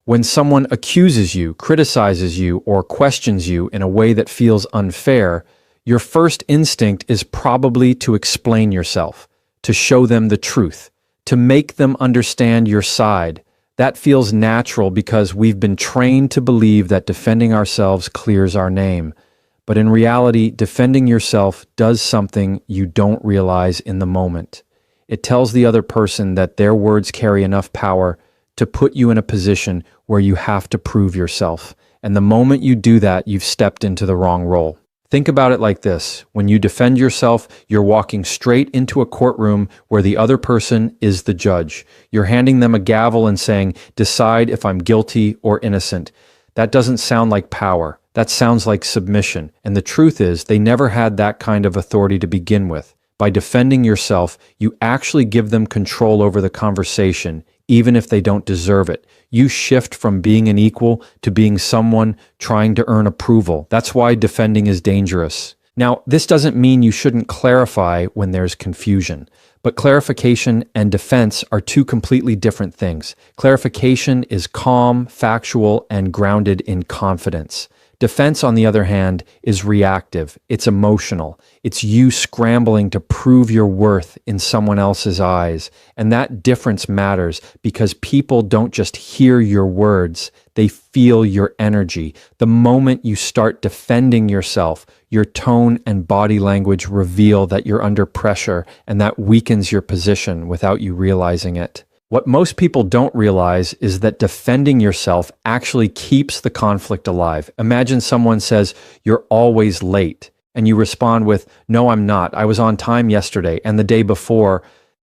When someone accuses you, criticizes you, or questions you in a way that feels unfair, your first instinct is probably to explain yourself, to show them the truth, to make them understand your side. That feels natural because we've been trained to believe that defending ourselves clears our name. But in reality, defending yourself does something you don't realize in the moment. It tells the other person that their words carry enough power to put you in a position where you have to prove yourself. And the moment you do that, you've stepped into the wrong role. Think about it like this. When you defend yourself, you're walking straight into a courtroom where the other person is the judge. You're handing them a gavel and saying, "Decide if I'm guilty or innocent." That doesn't sound like power. That sounds like submission. And the truth is, they never had that kind of authority to begin with. By defending yourself, you actually give them control over the conversation, even if they don't deserve it. You shift from being an equal to being someone trying to earn approval. That's why defending is dangerous. Now, this doesn't mean you shouldn't clarify when there's confusion, but clarification and defense are two completely different things. Clarification is calm, factual, and grounded in confidence. Defense, on the other hand, is reactive. It's emotional. It's you scrambling to prove your worth in someone else's eyes. And that difference matters because people don't just hear your words, they feel your energy. The moment you start defending yourself, your tone and body language reveal that you're under pressure, and that weakens your position without you realizing it. What most people don't realize is that defending yourself actually keeps the conflict alive. Imagine someone says, "You're always late," and you respond with, "No, I'm not. I was on time yesterday and the day before."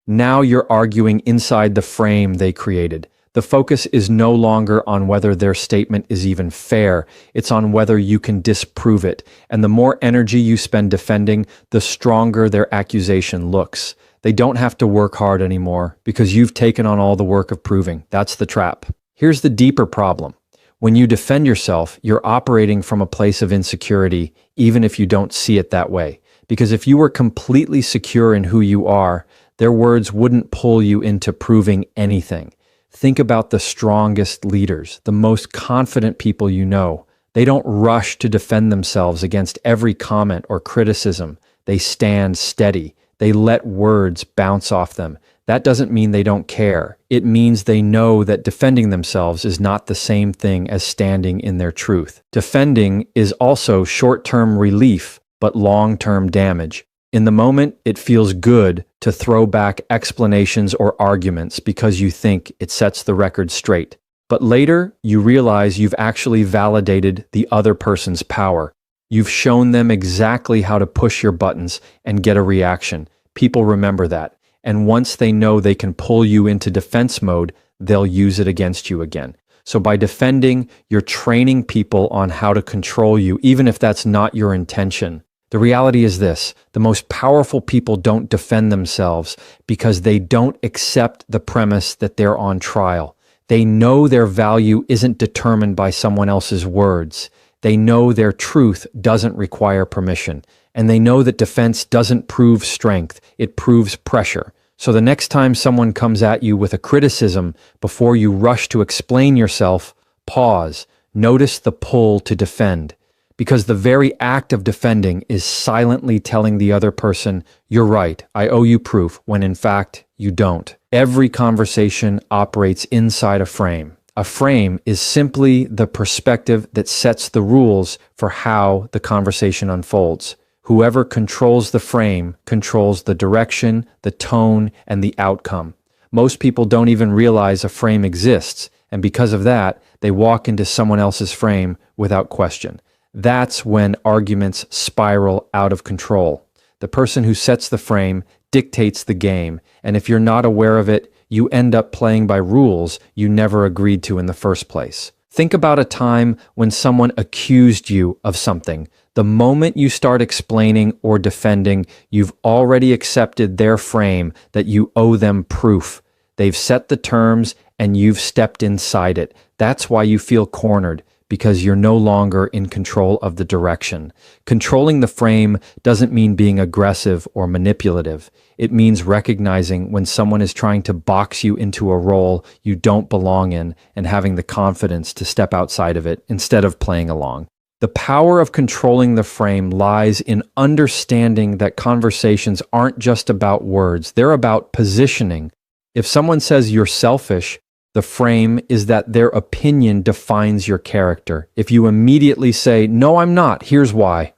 Now you're arguing inside the frame they created. The focus is no longer on whether their statement is even fair. It's on whether you can disprove it. And the more energy you spend defending, the stronger their accusation looks. They don't have to work hard anymore because you've taken on all the work of proving. That's the trap. Here's the deeper problem. When you defend yourself, you're operating from a place of insecurity, even if you don't see it that way. Because if you were completely secure in who you are, their words wouldn't pull you into proving anything. Think about the strongest leaders, the most confident people you know. They don't rush to defend themselves against every comment or criticism. They stand steady. They let words bounce off them. That doesn't mean they don't care. It means they know that defending themselves is not the same thing as standing in their truth. Defending is also short-term relief, but long-term damage. In the moment, it feels good to throw back explanations or arguments because you think it sets the record straight. But later, you realize you've actually validated the other person's power. You've shown them exactly how to push your buttons and get a reaction. People remember that. And once they know they can pull you into defense mode, they'll use it against you again. So by defending, you're training people on how to control you, even if that's not your intention. The reality is this: the most powerful people don't defend themselves because they don't accept the premise that they're on trial. They know their value isn't determined by someone else's words. They know their truth doesn't require permission. And they know that defense doesn't prove strength, it proves pressure. So the next time someone comes at you with a criticism, before you rush to explain yourself, pause. Notice the pull to defend. Because the very act of defending is silently telling the other person, "You're right, I owe you proof," when in fact, you don't. Every conversation operates inside a frame. A frame is simply the perspective that sets the rules for how the conversation unfolds. Whoever controls the frame controls the direction, the tone, and the outcome. Most people don't even realize a frame exists, and because of that, they walk into someone else's frame without question. That's when arguments spiral out of control. The person who sets the frame dictates the game, and if you're not aware of it, you end up playing by rules you never agreed to in the first place. Think about a time when someone accused you of something. The moment you start explaining or defending, you've already accepted their frame that you owe them proof. They've set the terms and you've stepped inside it. That's why you feel cornered, because you're no longer in control of the direction. Controlling the frame doesn't mean being aggressive or manipulative. It means recognizing when someone is trying to box you into a role you don't belong in and having the confidence to step outside of it instead of playing along. The power of controlling the frame lies in understanding that conversations aren't just about words, they're about positioning. If someone says you're selfish, the frame is that their opinion defines your character. If you immediately say, "No, I'm not, here's why,"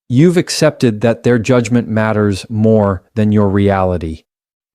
you've accepted that their judgment matters more than your reality.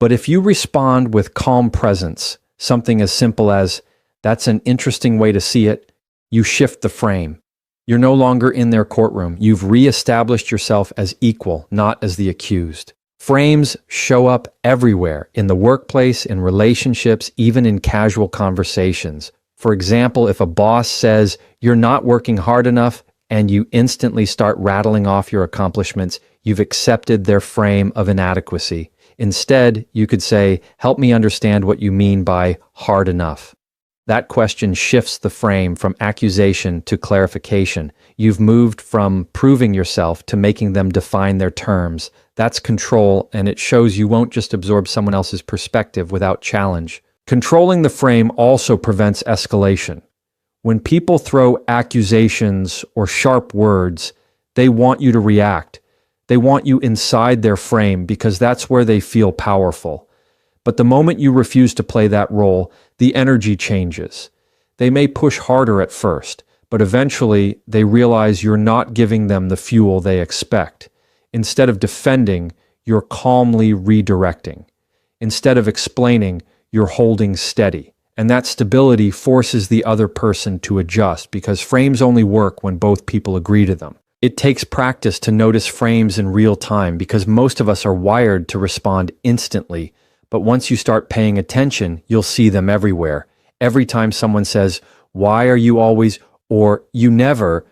But if you respond with calm presence, something as simple as, "That's an interesting way to see it," you shift the frame. You're no longer in their courtroom. You've reestablished yourself as equal, not as the accused. Frames show up everywhere, in the workplace, in relationships, even in casual conversations. For example, if a boss says, "You're not working hard enough," and you instantly start rattling off your accomplishments, you've accepted their frame of inadequacy. Instead, you could say, "Help me understand what you mean by hard enough." That question shifts the frame from accusation to clarification. You've moved from proving yourself to making them define their terms. That's control, and it shows you won't just absorb someone else's perspective without challenge. Controlling the frame also prevents escalation. When people throw accusations or sharp words, they want you to react. They want you inside their frame because that's where they feel powerful. But the moment you refuse to play that role, the energy changes. They may push harder at first, but eventually they realize you're not giving them the fuel they expect. Instead of defending, you're calmly redirecting. Instead of explaining, you're holding steady. And that stability forces the other person to adjust because frames only work when both people agree to them. It takes practice to notice frames in real time because most of us are wired to respond instantly. But once you start paying attention, you'll see them everywhere. Every time someone says, "Why are you always," or "You never,"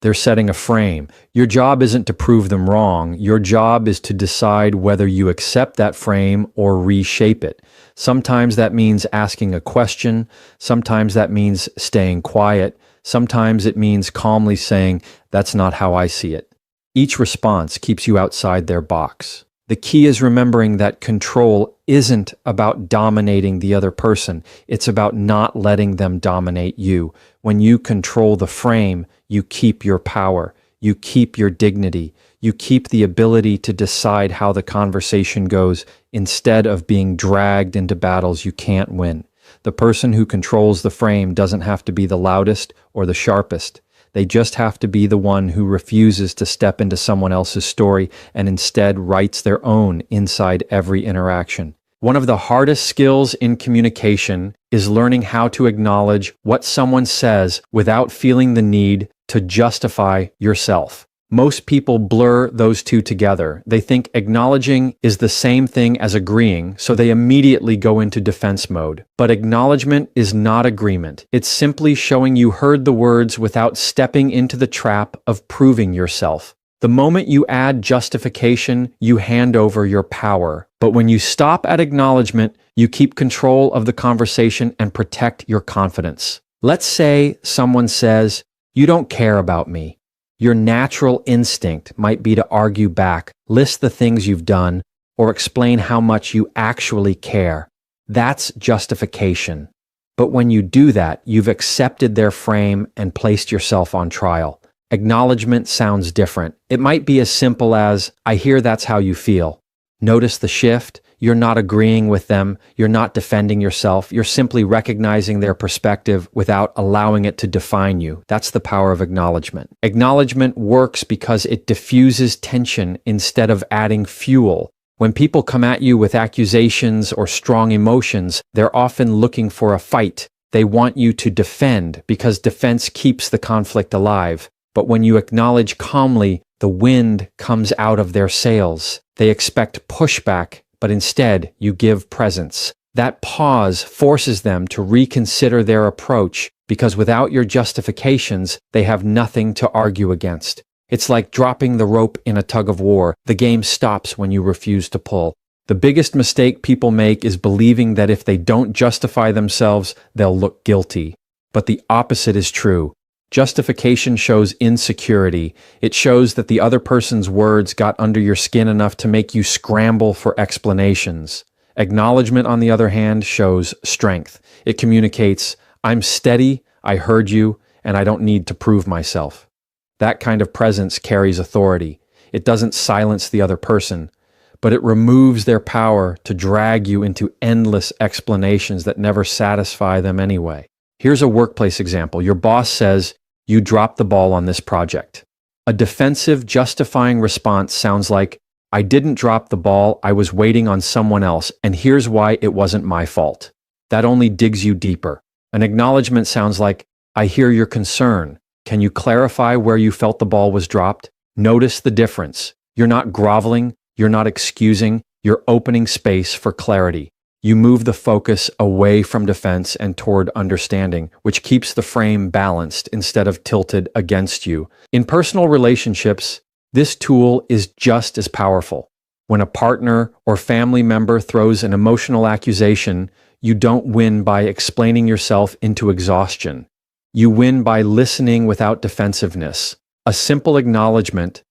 they're setting a frame. Your job isn't to prove them wrong. Your job is to decide whether you accept that frame or reshape it. Sometimes that means asking a question. Sometimes that means staying quiet. Sometimes it means calmly saying, "That's not how I see it." Each response keeps you outside their box. The key is remembering that control isn't about dominating the other person. It's about not letting them dominate you. When you control the frame, you keep your power. You keep your dignity. You keep the ability to decide how the conversation goes instead of being dragged into battles you can't win. The person who controls the frame doesn't have to be the loudest or the sharpest. They just have to be the one who refuses to step into someone else's story and instead writes their own inside every interaction. One of the hardest skills in communication is learning how to acknowledge what someone says without feeling the need to justify yourself. Most people blur those two together. They think acknowledging is the same thing as agreeing, so they immediately go into defense mode. But acknowledgement is not agreement. It's simply showing you heard the words without stepping into the trap of proving yourself. The moment you add justification, you hand over your power. But when you stop at acknowledgement, you keep control of the conversation and protect your confidence. Let's say someone says, "You don't care about me." Your natural instinct might be to argue back, list the things you've done, or explain how much you actually care. That's justification. But when you do that, you've accepted their frame and placed yourself on trial. Acknowledgement sounds different. It might be as simple as, "I hear that's how you feel." Notice the shift. You're not agreeing with them. You're not defending yourself. You're simply recognizing their perspective without allowing it to define you. That's the power of acknowledgement. Acknowledgement works because it diffuses tension instead of adding fuel. When people come at you with accusations or strong emotions, they're often looking for a fight. They want you to defend because defense keeps the conflict alive. But when you acknowledge calmly, the wind comes out of their sails. They expect pushback, but instead you give presence. That pause forces them to reconsider their approach because without your justifications, they have nothing to argue against. It's like dropping the rope in a tug of war. The game stops when you refuse to pull. The biggest mistake people make is believing that if they don't justify themselves, they'll look guilty. But the opposite is true. Justification shows insecurity. It shows that the other person's words got under your skin enough to make you scramble for explanations. Acknowledgement, on the other hand, shows strength. It communicates, I'm steady, I heard you, and I don't need to prove myself. That kind of presence carries authority. It doesn't silence the other person, but it removes their power to drag you into endless explanations that never satisfy them anyway. Here's a workplace example. Your boss says, you dropped the ball on this project. A defensive, justifying response sounds like, I didn't drop the ball, I was waiting on someone else, and here's why it wasn't my fault. That only digs you deeper. An acknowledgement sounds like, I hear your concern. Can you clarify where you felt the ball was dropped? Notice the difference. You're not groveling, you're not excusing, you're opening space for clarity. You move the focus away from defense and toward understanding, which keeps the frame balanced instead of tilted against you. In personal relationships, this tool is just as powerful. When a partner or family member throws an emotional accusation, you don't win by explaining yourself into exhaustion. You win by listening without defensiveness. A simple acknowledgement,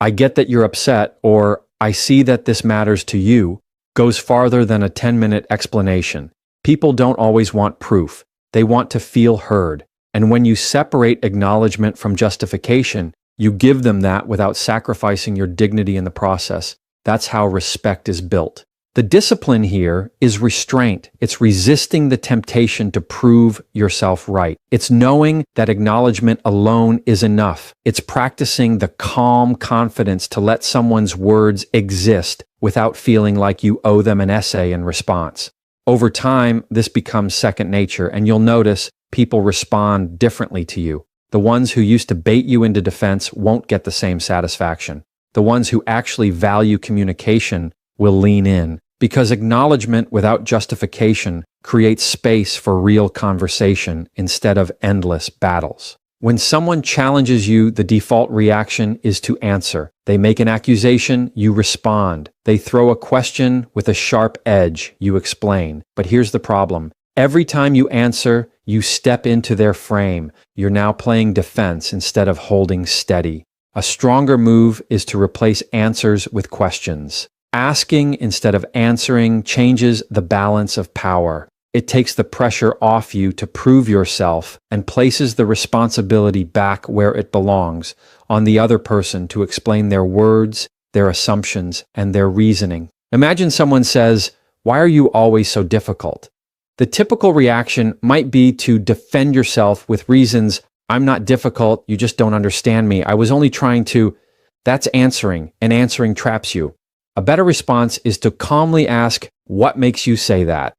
I get that you're upset, or I see that this matters to you, goes farther than a 10-minute explanation. People don't always want proof. They want to feel heard. And when you separate acknowledgement from justification, you give them that without sacrificing your dignity in the process. That's how respect is built. The discipline here is restraint. It's resisting the temptation to prove yourself right. It's knowing that acknowledgement alone is enough. It's practicing the calm confidence to let someone's words exist without feeling like you owe them an essay in response. Over time, this becomes second nature, and you'll notice people respond differently to you. The ones who used to bait you into defense won't get the same satisfaction. The ones who actually value communication will lean in, because acknowledgement without justification creates space for real conversation instead of endless battles. When someone challenges you, the default reaction is to answer. They make an accusation, you respond. They throw a question with a sharp edge, you explain. But here's the problem. Every time you answer, you step into their frame. You're now playing defense instead of holding steady. A stronger move is to replace answers with questions. Asking instead of answering changes the balance of power. It takes the pressure off you to prove yourself and places the responsibility back where it belongs, on the other person to explain their words, their assumptions, and their reasoning. Imagine someone says, "Why are you always so difficult?" The typical reaction might be to defend yourself with reasons, "I'm not difficult, you just don't understand me. I was only trying to..." That's answering, and answering traps you. A better response is to calmly ask, "What makes you say that?"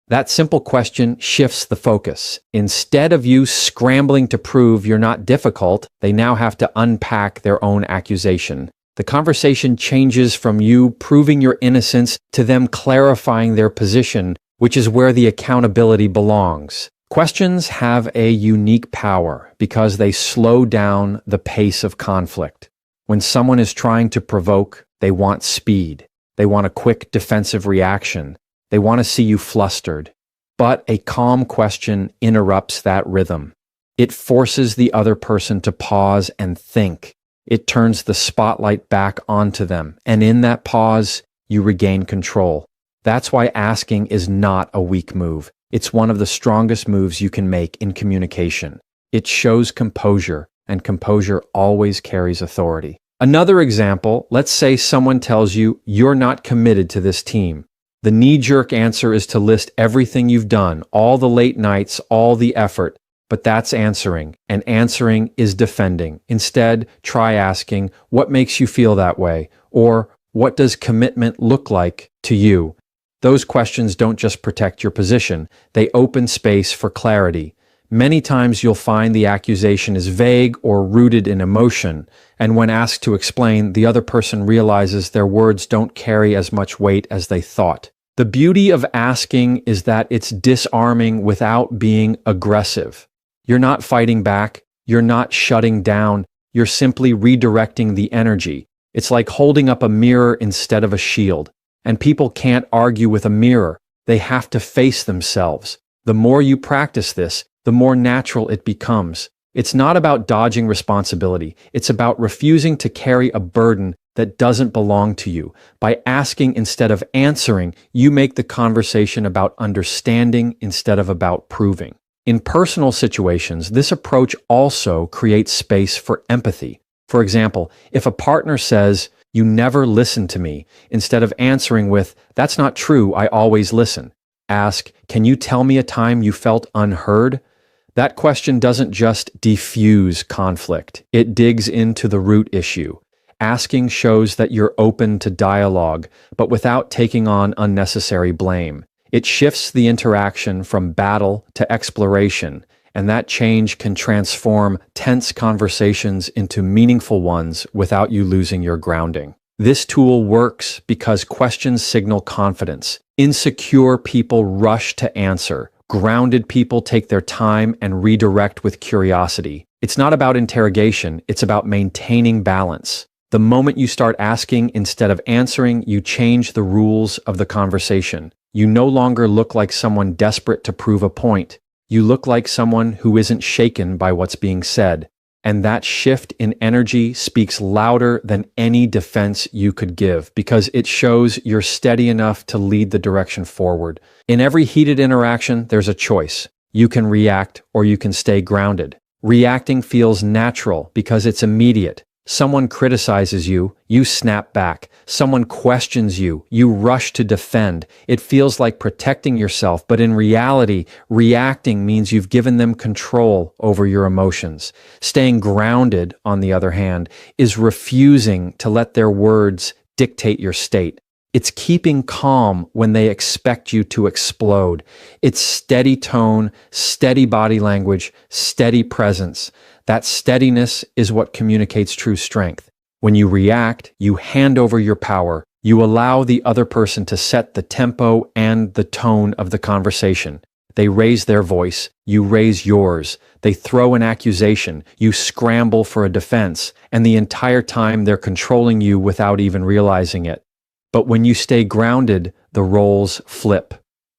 That simple question shifts the focus. Instead of you scrambling to prove you're not difficult, they now have to unpack their own accusation. The conversation changes from you proving your innocence to them clarifying their position, which is where the accountability belongs. Questions have a unique power because they slow down the pace of conflict. When someone is trying to provoke, they want speed. They want a quick defensive reaction. They want to see you flustered. But a calm question interrupts that rhythm. It forces the other person to pause and think. It turns the spotlight back onto them. And in that pause, you regain control. That's why asking is not a weak move. It's one of the strongest moves you can make in communication. It shows composure, and composure always carries authority. Another example, let's say someone tells you you're not committed to this team. The knee-jerk answer is to list everything you've done, all the late nights, all the effort. But that's answering, and answering is defending. Instead, try asking, what makes you feel that way? Or what does commitment look like to you? Those questions don't just protect your position, they open space for clarity. Many times you'll find the accusation is vague or rooted in emotion, and when asked to explain, the other person realizes their words don't carry as much weight as they thought. The beauty of asking is that it's disarming without being aggressive. You're not fighting back, you're not shutting down, you're simply redirecting the energy. It's like holding up a mirror instead of a shield. And people can't argue with a mirror, they have to face themselves. The more you practice this, the more natural it becomes. It's not about dodging responsibility. It's about refusing to carry a burden that doesn't belong to you. By asking instead of answering, you make the conversation about understanding instead of about proving. In personal situations, this approach also creates space for empathy. For example, if a partner says, "You never listen to me," instead of answering with, "That's not true, I always listen," ask, "Can you tell me a time you felt unheard?" That question doesn't just diffuse conflict, it digs into the root issue. Asking shows that you're open to dialogue, but without taking on unnecessary blame. It shifts the interaction from battle to exploration, and that change can transform tense conversations into meaningful ones without you losing your grounding. This tool works because questions signal confidence. Insecure people rush to answer. Grounded people take their time and redirect with curiosity. It's not about interrogation, it's about maintaining balance. The moment you start asking instead of answering, you change the rules of the conversation. You no longer look like someone desperate to prove a point. You look like someone who isn't shaken by what's being said. And that shift in energy speaks louder than any defense you could give, because it shows you're steady enough to lead the direction forward. In every heated interaction, there's a choice. You can react or you can stay grounded. Reacting feels natural because it's immediate. Someone criticizes you, you snap back. Someone questions you, you rush to defend. It feels like protecting yourself, but in reality, reacting means you've given them control over your emotions. Staying grounded, on the other hand, is refusing to let their words dictate your state. It's keeping calm when they expect you to explode. It's steady tone, steady body language, steady presence. That steadiness is what communicates true strength. When you react, you hand over your power. You allow the other person to set the tempo and the tone of the conversation. They raise their voice, you raise yours. They throw an accusation, you scramble for a defense, and the entire time they're controlling you without even realizing it. But when you stay grounded, the roles flip.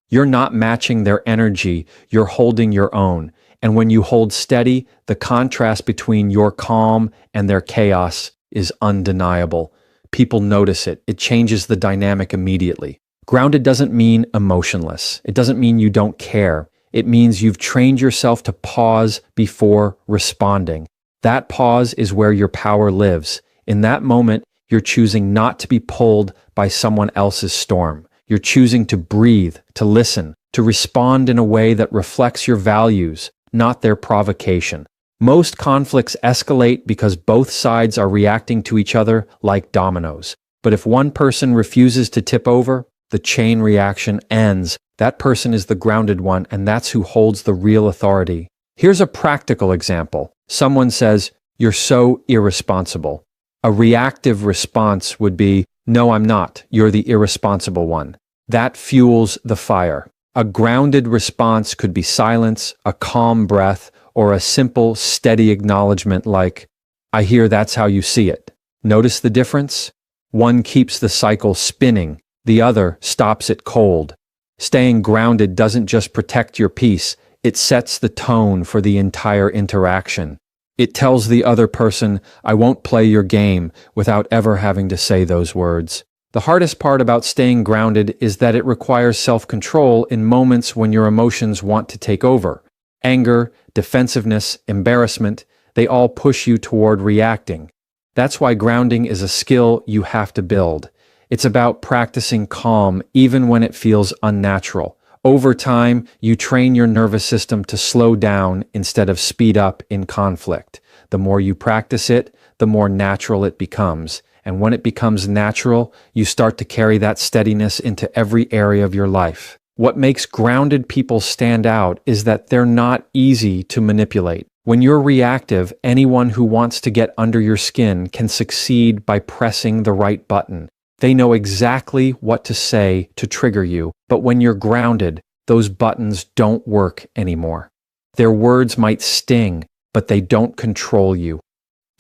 You're not matching their energy, you're holding your own. And when you hold steady, the contrast between your calm and their chaos is undeniable. People notice it. It changes the dynamic immediately. Grounded doesn't mean emotionless. It doesn't mean you don't care. It means you've trained yourself to pause before responding. That pause is where your power lives. In that moment, you're choosing not to be pulled by someone else's storm. You're choosing to breathe, to listen, to respond in a way that reflects your values, not their provocation. Most conflicts escalate because both sides are reacting to each other like dominoes. But if one person refuses to tip over, the chain reaction ends. That person is the grounded one, and that's who holds the real authority. Here's a practical example. Someone says, "You're so irresponsible." A reactive response would be, "No, I'm not. You're the irresponsible one." That fuels the fire. A grounded response could be silence, a calm breath, or a simple, steady acknowledgement like, "I hear that's how you see it." Notice the difference? One keeps the cycle spinning, the other stops it cold. Staying grounded doesn't just protect your peace, it sets the tone for the entire interaction. It tells the other person, "I won't play your game," without ever having to say those words. The hardest part about staying grounded is that it requires self-control in moments when your emotions want to take over. Anger, defensiveness, embarrassment, they all push you toward reacting. That's why grounding is a skill you have to build. It's about practicing calm even when it feels unnatural. Over time, you train your nervous system to slow down instead of speed up in conflict. The more you practice it, the more natural it becomes. And when it becomes natural, you start to carry that steadiness into every area of your life. What makes grounded people stand out is that they're not easy to manipulate. When you're reactive, anyone who wants to get under your skin can succeed by pressing the right button. They know exactly what to say to trigger you, but when you're grounded, those buttons don't work anymore. Their words might sting, but they don't control you.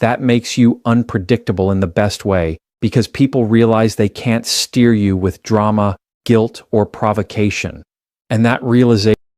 That makes you unpredictable in the best way, because people realize they can't steer you with drama, guilt, or provocation. And that realization